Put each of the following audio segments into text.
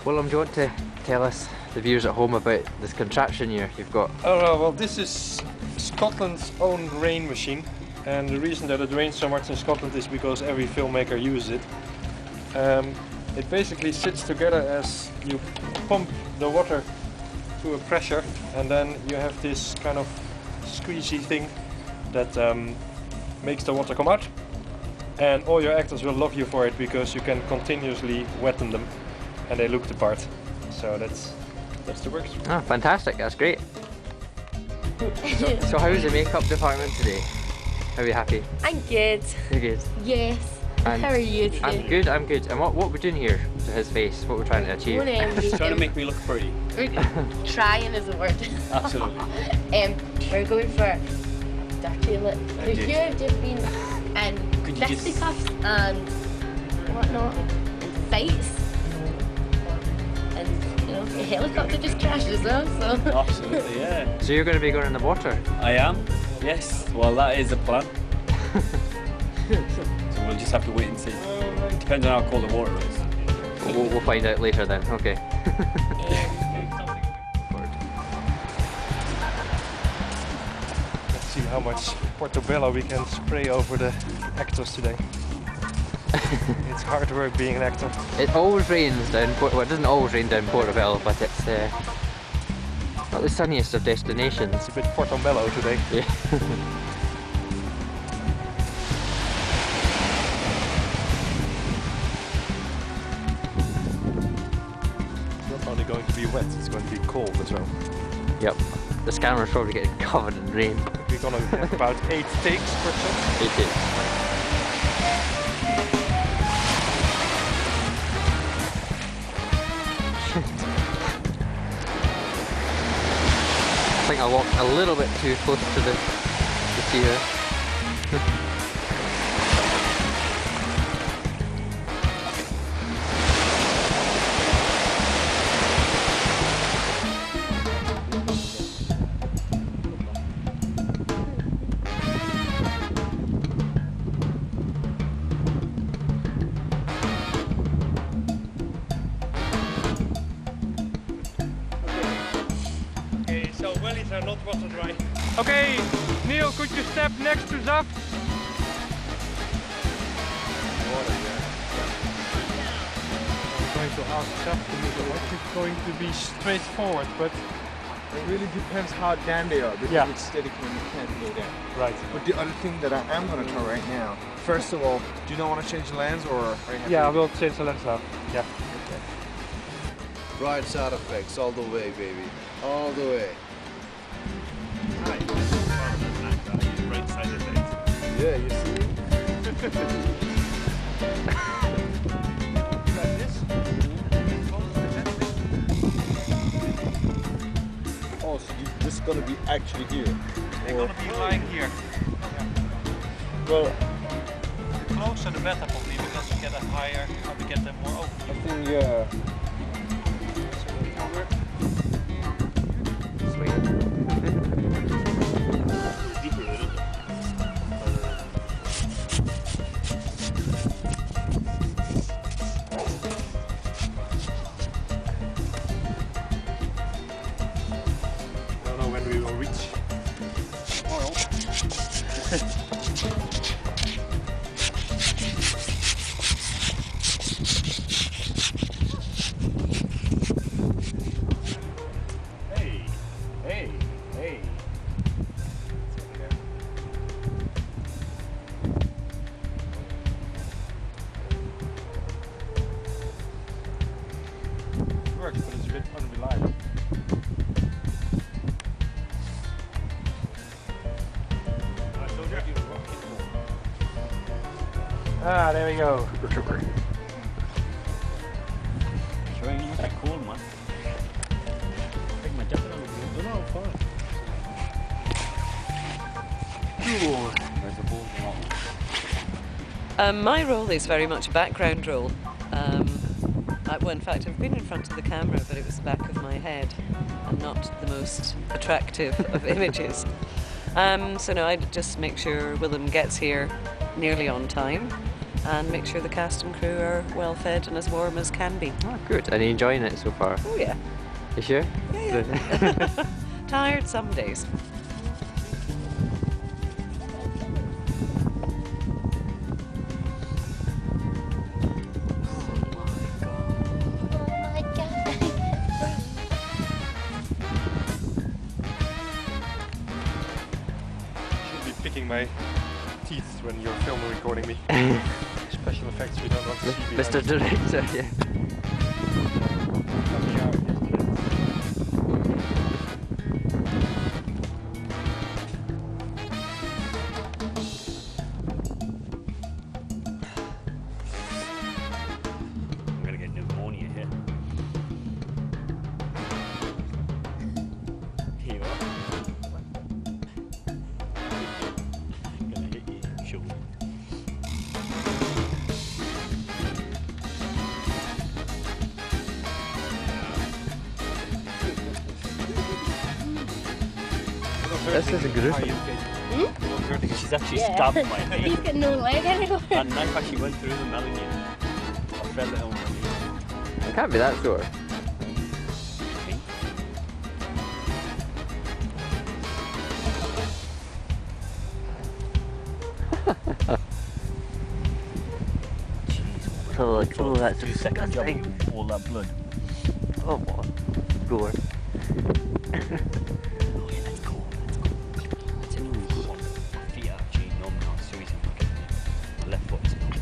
Willem, do you want to tell us, the viewers at home, about this contraption you've got? Oh, well, this is Scotland's own rain machine. And the reason that it rains so much in Scotland is because every filmmaker uses it. It basically sits together as you pump the water to a pressure, and then you have this kind of squeezy thing that makes the water come out. And all your actors will love you for it because you can continuously wetten them and they look the part. So that's the works. Oh, fantastic, that's great. So how's the makeup department today? Are we happy? I'm good. You're good? Yes. And how are you today? I'm good, I'm good. And what we're doing here to his face, what we're trying to achieve? He's trying to make me look pretty. Trying is a word. Absolutely. We're going for dirty lip. Because you have just been in fisticuffs and whatnot, fights, and you know, a helicopter just crashed as well, so. Absolutely, yeah. So you're going to be going in the water? I am, yes. Well, that is the plan. So we'll just have to wait and see. Depends on how cold the water is. We'll find out later then, okay. Let's see how much Portobello we can spray over the actors today. It's hard work being an actor. It always rains down, well, it doesn't always rain down Portobello, but it's not the sunniest of destinations. It's a bit Portobello today. Yeah. It's not only going to be wet, it's going to be cold as well. Yep. This camera's probably getting covered in rain. We're gonna have about 8 takes per shot. 8 takes. I think I walked a little bit too close to the sea there. So wellies are not water dry. Okay, Neil, could you step next to Zaf? I'm going to ask Zaf to move the watch. It's going to be straightforward, but it really depends how down they are, because Yeah. with Steadicam you can't go down. right. But the other thing that I am going to try right now, first of all, do you not want to change the lens, or are you happy? Yeah, I will change the lens now. Yeah. Right side effects all the way, baby. All the way. Yeah, you see? Like this. Oh, so this is gonna be actually here. They're gonna be lying here. Well, The closer the better for me, because you get a higher, you get them more open. I think, yeah. I don't know when we will reach oil. Hey, hey, hey. It works, but it's a bit unreliable. Ah, there we go. Showing you that cool, man. Take my jacket on. No, fine. Cool. There's a ball from My role is very much a background role. Well, in fact, I've been in front of the camera, but it was the back of my head and not the most attractive of images. So no, I just make sure Willem gets here nearly on time. and make sure the cast and crew are well fed and as warm as can be. Oh, good. And you enjoying it so far? Oh yeah. You sure? Yeah. Tired some days. Oh my god. Should be picking my teeth when you're filming recording me. Special effects we don't want to see behind. Mr. Director, yeah. Coming out yesterday. I'm gonna get pneumonia here. Here you are. Gonna hit you, shoulder. This is a good Hmm? She's actually Yeah. stabbed my knee. He's got no leg anymore. That knife actually went through the melon. I felt it on my knee. It can't be that sore. Oh, oh, that's Two second job disgusting. with all that blood. Oh, boy. Gore. Oh yeah, that's cool. That's cool. That's a new good one. My feet are actually numb now. Seriously, my left foot's numb.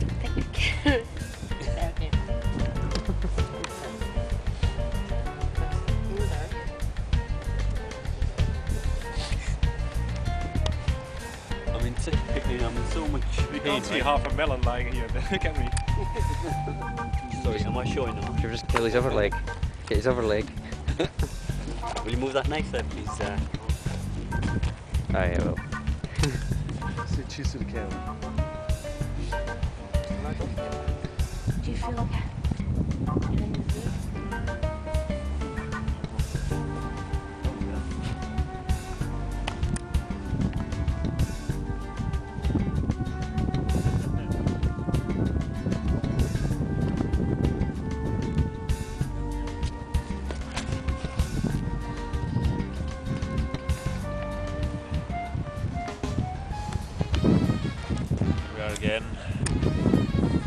I'm in such pain. I'm in so much We pain. can't see Right? half a melon lying here, can we? Sorry, am I showing now? Should just kill his other leg. Get his other leg. Will you move that knife there, please? Oh, yeah, well. Say cheese to the camera. Do you feel like you're in the zoo? We are again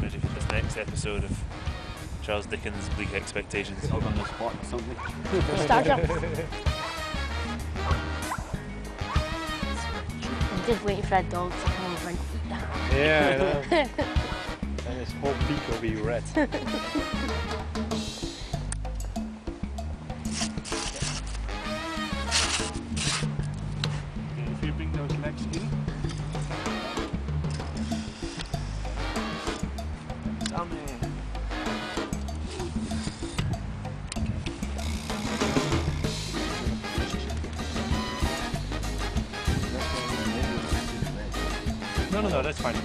ready for this next episode of Charles Dickens' Bleak Expectations. Dog on the spot or something. Start up. I'm just waiting for a dog to come over and eat that. Yeah, I know. And his whole beak will be red. If you bring those legs in. No, that's fine.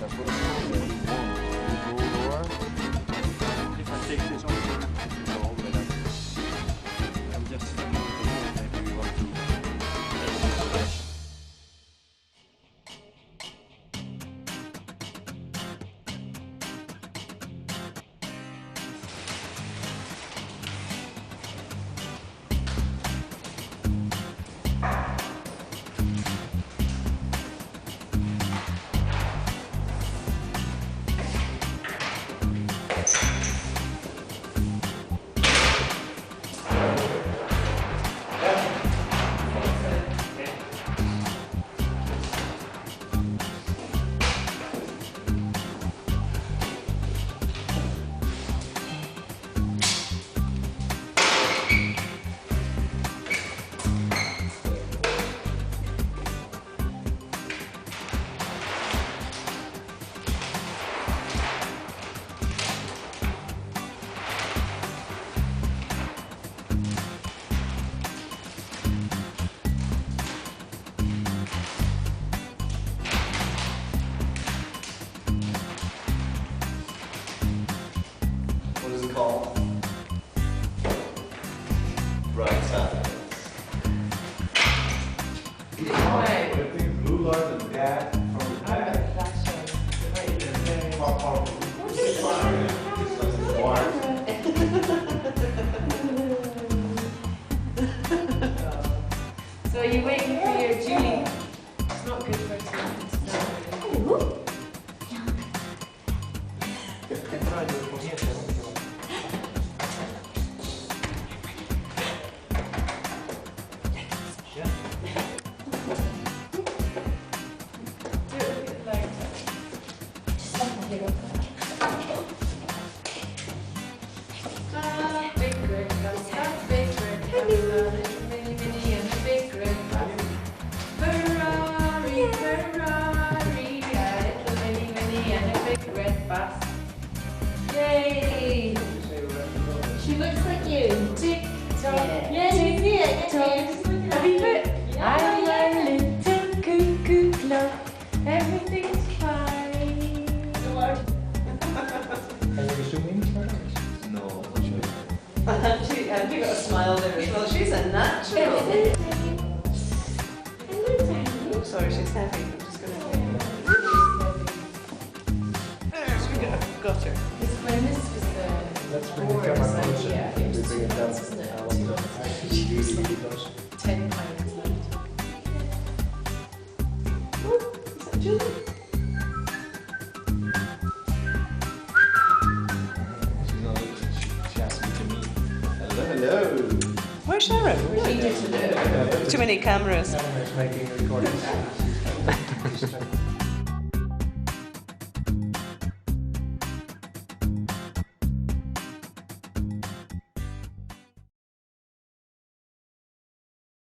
That's what it's called. If I take this off, it will go all the way down. I'm just thinking of the rule, maybe we want to take this brush. Blue light and dad from the back. So are you waiting for your Julie? It's not good for her to start. Yay! She looks like you. Tick tock. Yeah, tick tock. Happy birthday. I'm a little cuckoo clock. Everything's fine. Can you zoom in? No, not sure. And you got a smile there as well. She's a natural. Oh, sorry, she's heavy. I'm just going to. Got her. When this was the Let's bring the board's camera closer. idea, it was We bring it down. isn't it? I want to really close. £10 left. Oh, is that Julie? She's not looking. She has to be to me. Hello, hello. Where's Sharon? She did to do. Too many cameras. Camera's making recordings.